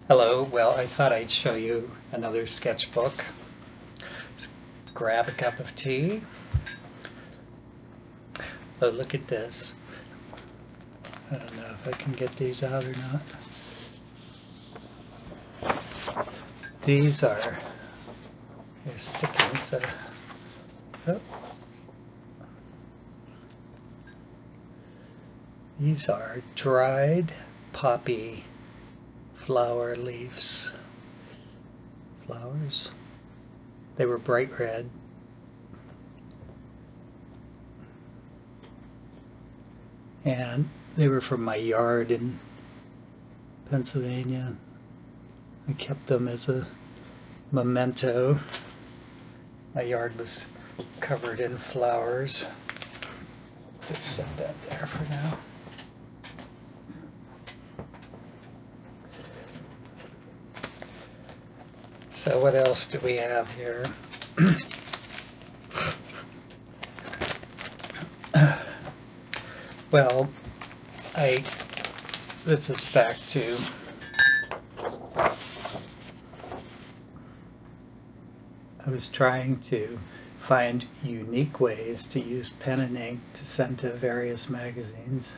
Hello, well, I thought I'd show you another sketchbook. Let's grab a cup of tea. Oh, look at this. I don't know if I can get these out or not. These are, they're sticking, so, oh. These are dried poppy flower leaves. Flowers. They were bright red. And they were from my yard in Pennsylvania. I kept them as a memento. My yard was covered in flowers. Just set that there for now. So what else do we have here? Well, this is back to I was trying to find unique ways to use pen and ink to send to various magazines.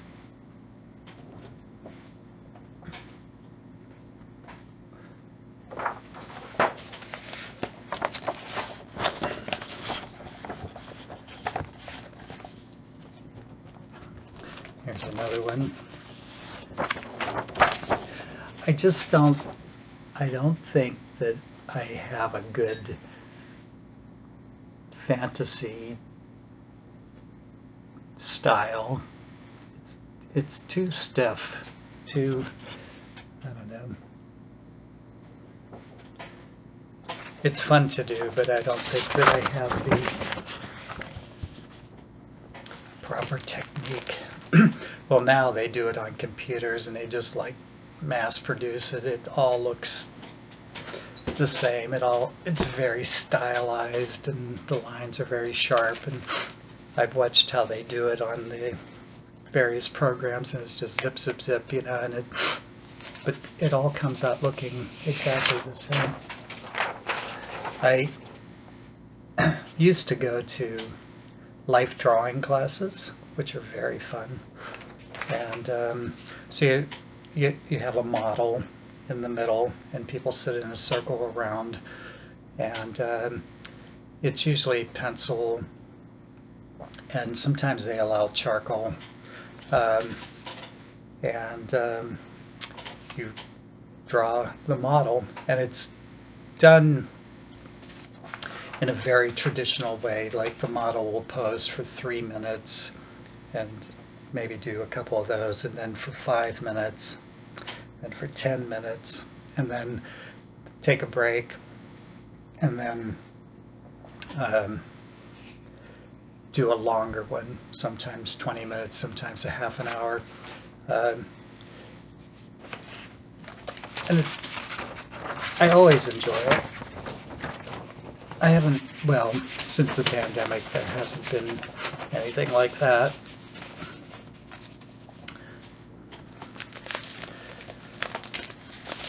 Here's another one. I don't think that I have a good fantasy style. It's too stiff, too, I don't know. It's fun to do, but I don't think that I have the proper technique. Well, now they do it on computers and they just like mass produce it. It all looks the same. It's very stylized and the lines are very sharp, and I've watched how they do it on the various programs and it's just zip zip zip, you know, but it all comes out looking exactly the same. I used to go to life drawing classes, which are very fun. And so you have a model in the middle, and people sit in a circle around, and it's usually pencil, and sometimes they allow charcoal, and you draw the model, and it's done in a very traditional way. Like the model will pose for 3 minutes and maybe do a couple of those, and then for 5 minutes, and for 10 minutes, and then take a break, and then do a longer one, sometimes 20 minutes, sometimes a half an hour. And I always enjoy it. I haven't, well, since the pandemic, there hasn't been anything like that.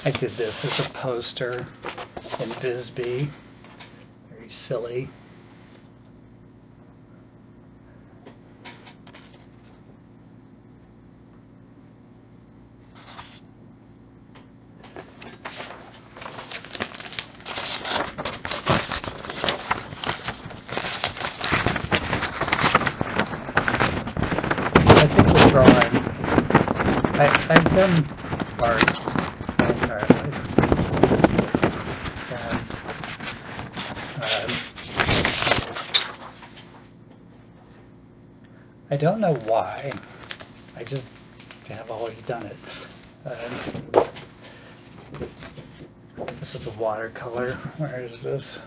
I did this as a poster in Bisbee. Very silly. I think the drawing, I've done art my entire life. And, I don't know why. I just have always done it. This is a watercolor. Where is this?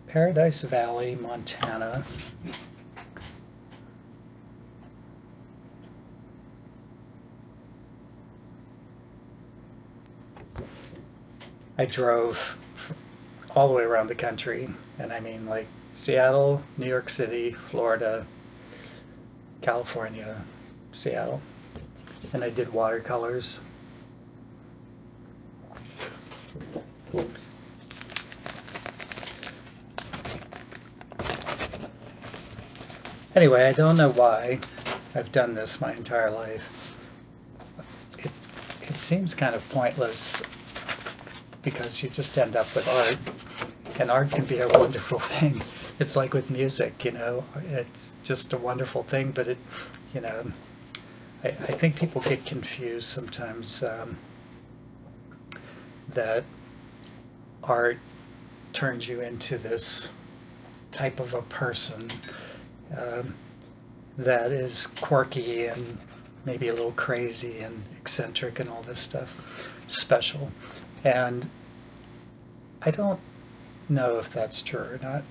Paradise Valley, Montana. I drove all the way around the country, and I mean like Seattle, New York City, Florida, California, Seattle, and I did watercolors. Anyway, I don't know why I've done this my entire life. It seems kind of pointless because you just end up with art, and art can be a wonderful thing. It's like with music, it's just a wonderful thing, but I think people get confused sometimes that art turns you into this type of a person that is quirky and maybe a little crazy and eccentric and all this stuff, special. And I don't know if that's true or not.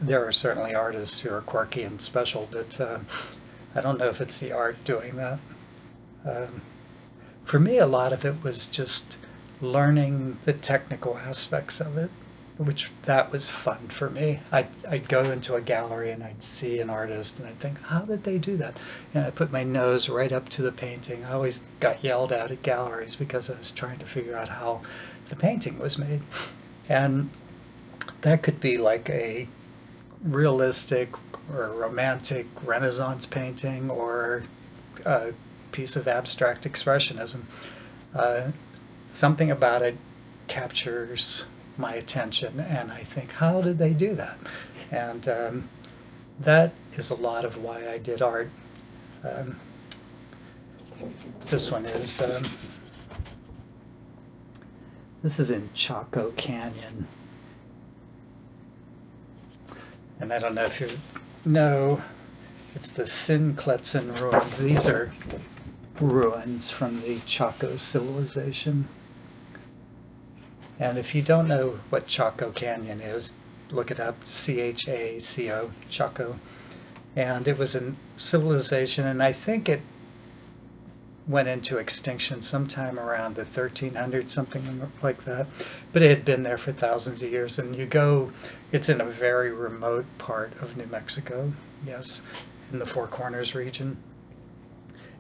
There are certainly artists who are quirky and special, but I don't know if it's the art doing that. For me, a lot of it was just learning the technical aspects of it, which that was fun for me. I'd go into a gallery and I'd see an artist and I'd think, how did they do that? And I put my nose right up to the painting. I always got yelled at galleries because I was trying to figure out how the painting was made. And that could be like a realistic or romantic Renaissance painting or a piece of abstract expressionism. Something about it captures my attention, and I think, how did they do that? And that is a lot of why I did art. This one is this is in Chaco Canyon, and I don't know if you know, it's the Sincletzen ruins. These are ruins from the Chaco civilization. And if you don't know what Chaco Canyon is, look it up, Chaco, Chaco. And it was a civilization, and I think it went into extinction sometime around the 1300s, something like that. But it had been there for thousands of years, and it's in a very remote part of New Mexico, yes, in the Four Corners region.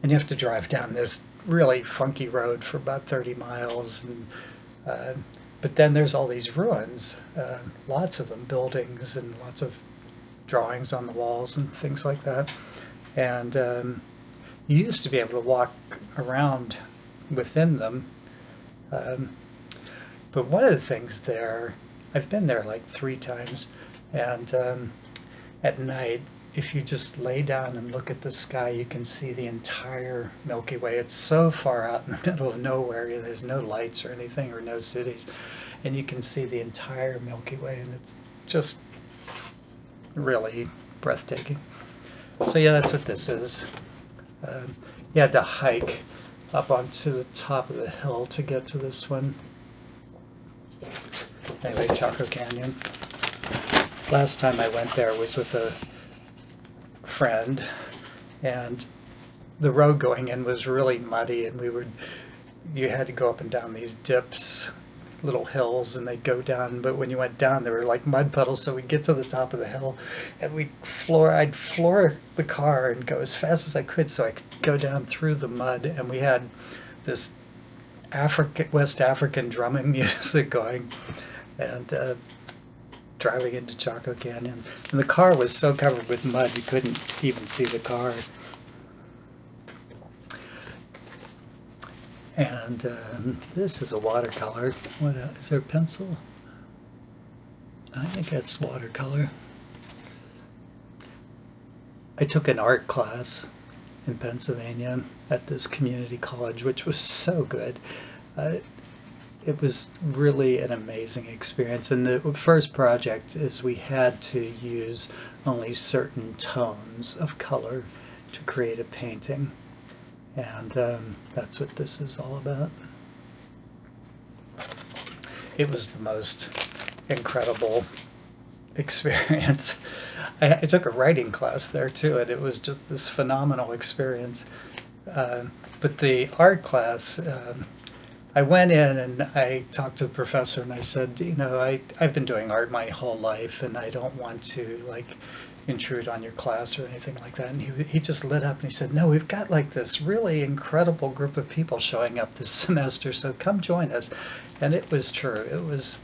And you have to drive down this really funky road for about 30 miles, and but then there's all these ruins, lots of them, buildings and lots of drawings on the walls and things like that. And you used to be able to walk around within them. But one of the things there, I've been there like 3 times, and at night, if you just lay down and look at the sky, you can see the entire Milky Way. It's so far out in the middle of nowhere. There's no lights or anything, or no cities. And you can see the entire Milky Way, and it's just really breathtaking. So yeah, that's what this is. You had to hike up onto the top of the hill to get to this one. Anyway, Chaco Canyon. Last time I went there was with a friend, and the road going in was really muddy, and you had to go up and down these dips, little hills, and they'd go down, but when you went down there were like mud puddles, so we'd get to the top of the hill and I'd floor the car and go as fast as I could so I could go down through the mud, and we had this West African drumming music going, and driving into Chaco Canyon. And the car was so covered with mud you couldn't even see the car. And this is a watercolor. What is there a pencil? I think that's watercolor. I took an art class in Pennsylvania at this community college, which was so good. It was really an amazing experience. And the first project is we had to use only certain tones of color to create a painting. And that's what this is all about. It was the most incredible experience. I took a writing class there too, and it was just this phenomenal experience. But the art class, I went in and I talked to the professor and I said, I've been doing art my whole life, and I don't want to intrude on your class or anything like that. And he just lit up and he said, no, we've got like this really incredible group of people showing up this semester, so come join us. And it was true. It was,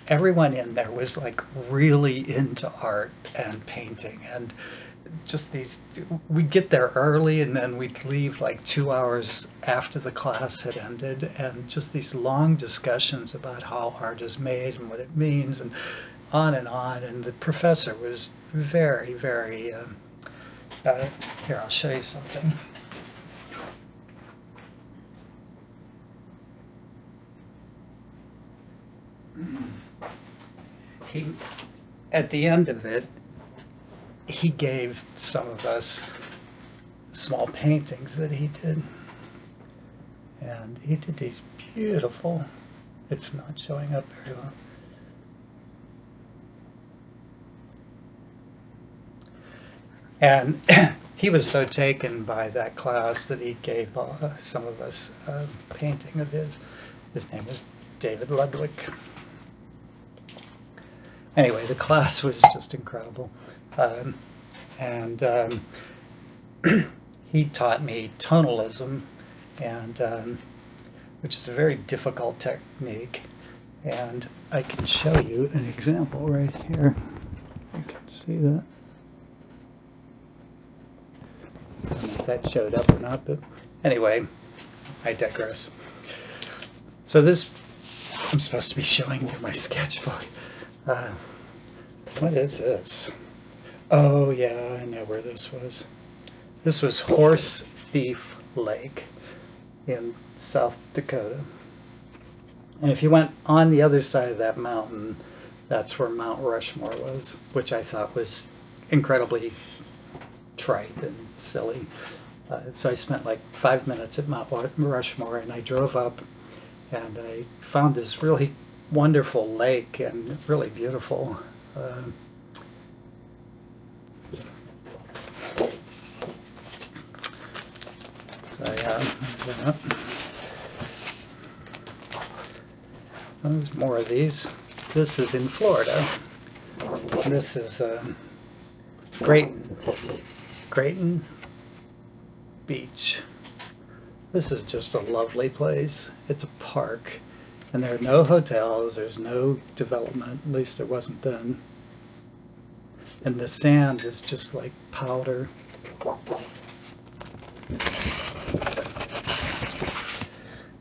everyone in there was like really into art and painting, and just these, we'd get there early and then we'd leave like 2 hours after the class had ended, and just these long discussions about how art is made and what it means, and on and on. And the professor was very, very, here, I'll show you something. He, at the end of it, he gave some of us small paintings that he did. And he did these beautiful, it's not showing up very well. And he was so taken by that class that he gave some of us a painting of his. His name was David Ludwig. Anyway, the class was just incredible. He taught me tonalism, and which is a very difficult technique. And I can show you an example right here. You can see that. I don't know if that showed up or not, but anyway, I digress. So this, I'm supposed to be showing you my sketchbook. What is this? Oh yeah, I know where this was. This was Horse Thief Lake in South Dakota. And if you went on the other side of that mountain, that's where Mount Rushmore was, which I thought was incredibly trite and silly. So I spent like 5 minutes at Mount Rushmore, and I drove up and I found this really wonderful lake and really beautiful. So yeah, there's that. There's more of these. This is in Florida. This is Grayton Beach. This is just a lovely place. It's a park, and there are no hotels, there's no development, at least there wasn't then. And the sand is just like powder.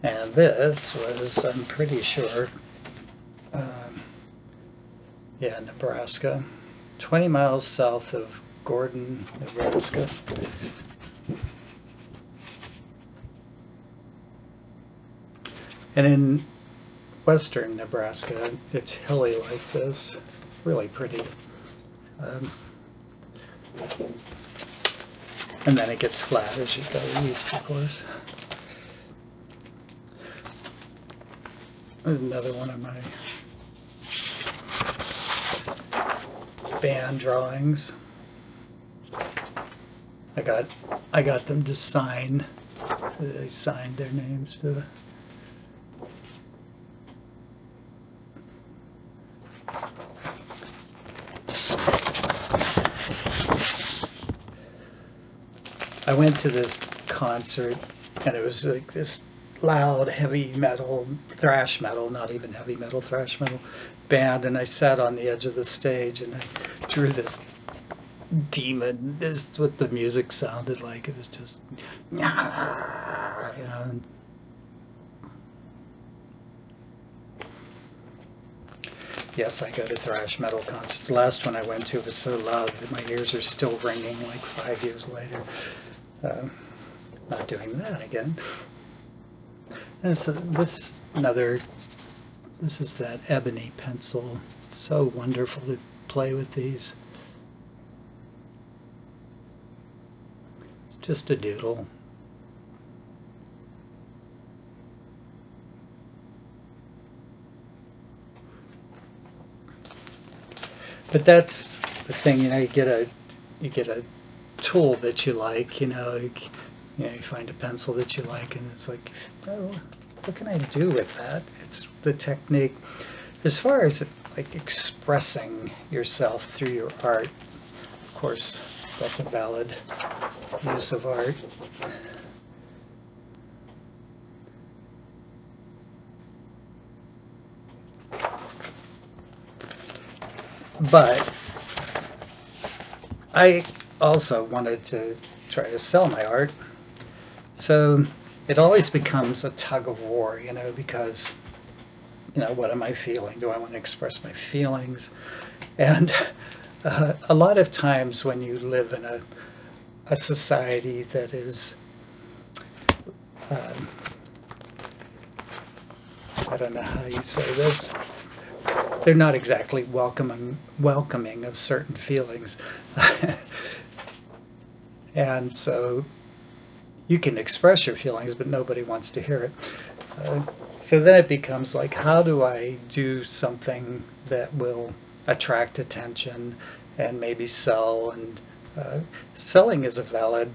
And this was, I'm pretty sure, yeah, Nebraska, 20 miles south of Gordon, Nebraska. And in western Nebraska, it's hilly like this, really pretty. And then it gets flat as you go east, of course. There's another one of my band drawings. I got them to sign. So they signed their names to it. I went to this concert, and it was like this loud, heavy metal, thrash metal, not even heavy metal, thrash metal band, and I sat on the edge of the stage and I drew this demon. This is what the music sounded like. It was just, you know. Yes, I go to thrash metal concerts. The last one I went to was so loud that my ears are still ringing like 5 years later. Not doing that again. And so this is that ebony pencil. It's so wonderful to play with these. It's just a doodle. But that's the thing, you know, you get a tool that you like, you find a pencil that you like, and it's like, oh, what can I do with that? It's the technique. As far as like expressing yourself through your art. Of course, that's a valid use of art. But I also wanted to try to sell my art. So it always becomes a tug of war, because, what am I feeling? Do I want to express my feelings? And a lot of times when you live in a society that is, I don't know how you say this, they're not exactly welcoming of certain feelings. And so you can express your feelings, but nobody wants to hear it. So then it becomes like, how do I do something that will attract attention and maybe sell? And selling is a valid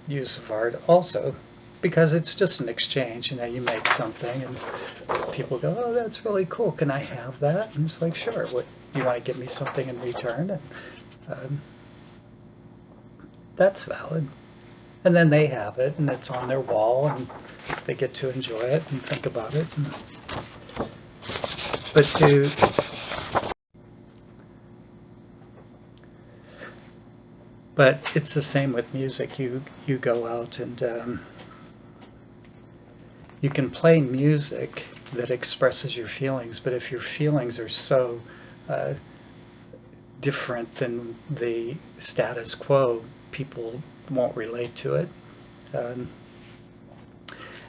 use of art also, because it's just an exchange. You make something and people go, oh, that's really cool, can I have that? And it's like, sure, what, you want to give me something in return? And that's valid. And then they have it, and it's on their wall, and they get to enjoy it and think about it. But it's the same with music. You go out and you can play music that expresses your feelings, but if your feelings are so different than the status quo, people won't relate to it.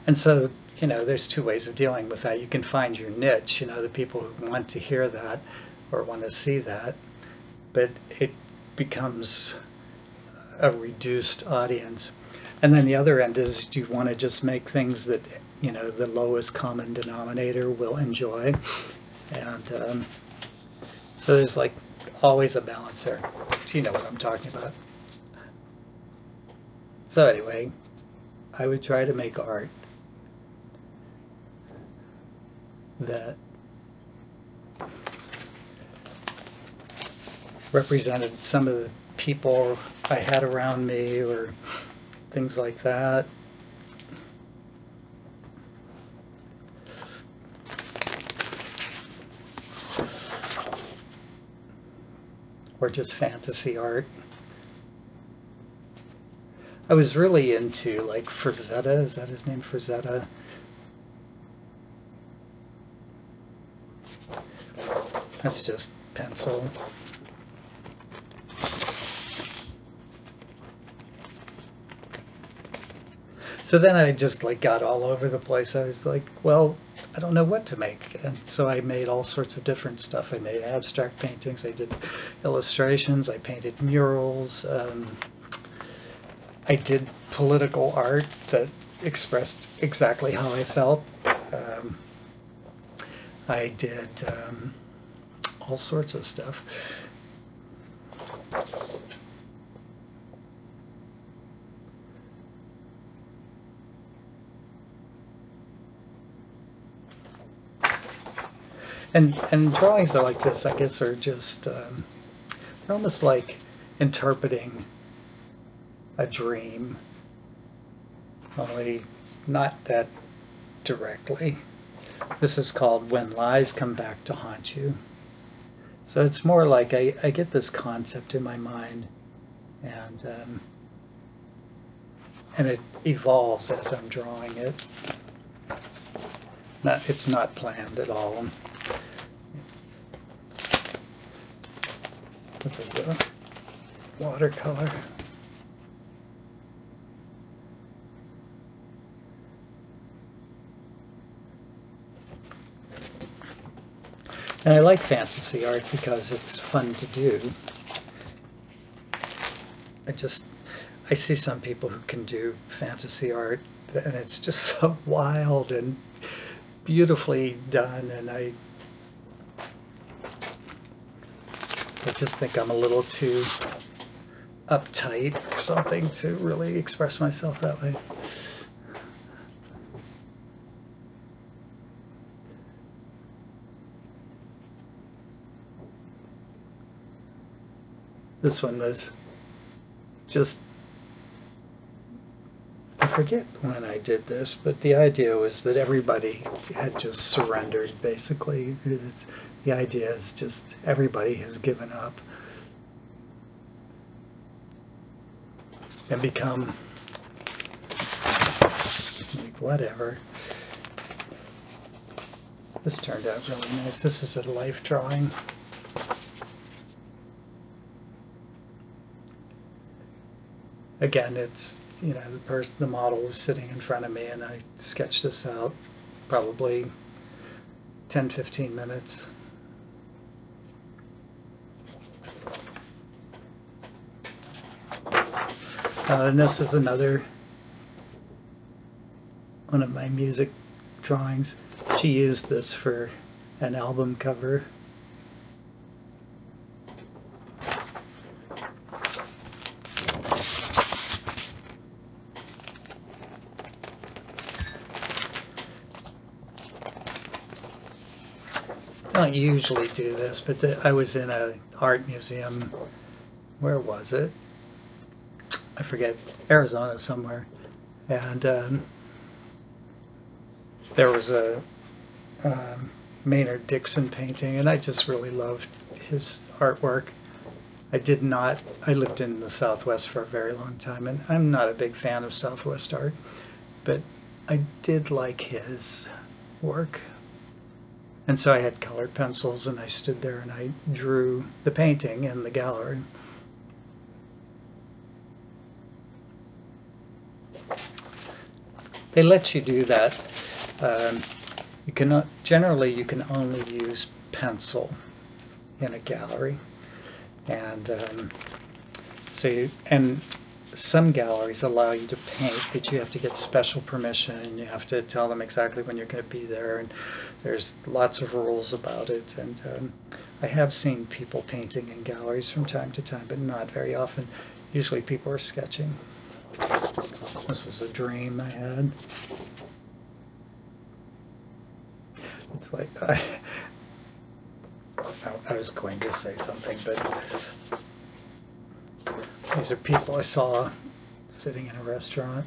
And so, there's two ways of dealing with that. You can find your niche, the people who want to hear that or want to see that, but it becomes a reduced audience. And then the other end is, you want to just make things that, the lowest common denominator will enjoy. And so there's like always a balance there. You know what I'm talking about. So anyway, I would try to make art that represented some of the people I had around me or things like that. Or just fantasy art. I was really into like Frazetta, is that his name, Frazetta? That's just pencil. So then I just like got all over the place. I was like, well, I don't know what to make. And so I made all sorts of different stuff. I made abstract paintings, I did illustrations, I painted murals, I did political art that expressed exactly how I felt. I did all sorts of stuff. And drawings are like this, I guess, are just they're almost like interpreting a dream, only not that directly. This is called When Lies Come Back to Haunt You. So it's more like I get this concept in my mind, and it evolves as I'm drawing it. It's not planned at all. This is a watercolor. And I like fantasy art because it's fun to do. I see some people who can do fantasy art and it's just so wild and beautifully done, and I just think I'm a little too uptight or something to really express myself that way. This one was just, I forget when I did this, but the idea was that everybody had just surrendered, basically. The idea is just everybody has given up and become like whatever. This turned out really nice. This is a life drawing. Again, it's, you know, the model was sitting in front of me, and I sketched this out probably 10-15 minutes. And this is another one of my music drawings. She used this for an album cover. I don't usually do this, but I was in an art museum. Where was it? I forget. Arizona somewhere. And there was a Maynard Dixon painting, and I just really loved his artwork. I lived in the Southwest for a very long time, and I'm not a big fan of Southwest art, but I did like his work. And so I had colored pencils, and I stood there and I drew the painting in the gallery. They let you do that. Generally you can only use pencil in a gallery, and and some galleries allow you to paint, but you have to get special permission, and you have to tell them exactly when you're going to be there, and there's lots of rules about it. And I have seen people painting in galleries from time to time, but not very often. Usually people are sketching. This was a dream I had. It's like, I was going to say something, but these are people I saw sitting in a restaurant.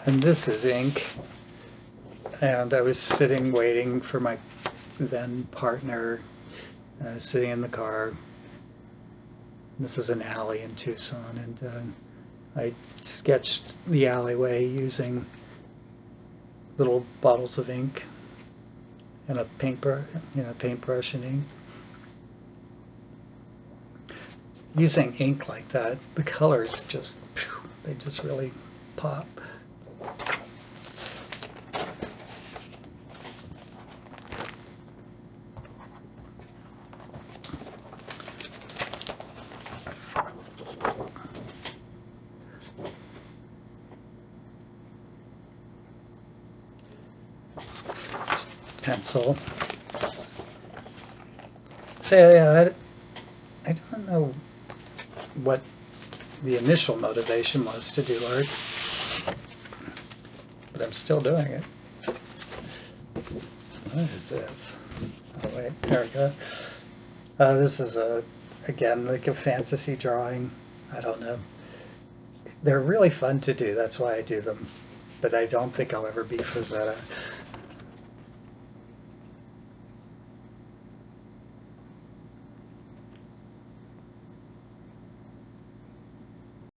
And this is ink. And I was sitting waiting for my then partner. I was sitting in the car. This is an alley in Tucson, and I sketched the alleyway using little bottles of ink and a paintbrush and ink. Using ink like that, the colors just, they just really pop. Pencil. So yeah, I don't know what the initial motivation was to do art, but I'm still doing it. What is this? Oh wait, there we go. This is again, like a fantasy drawing. I don't know. They're really fun to do, that's why I do them, but I don't think I'll ever be Frazetta.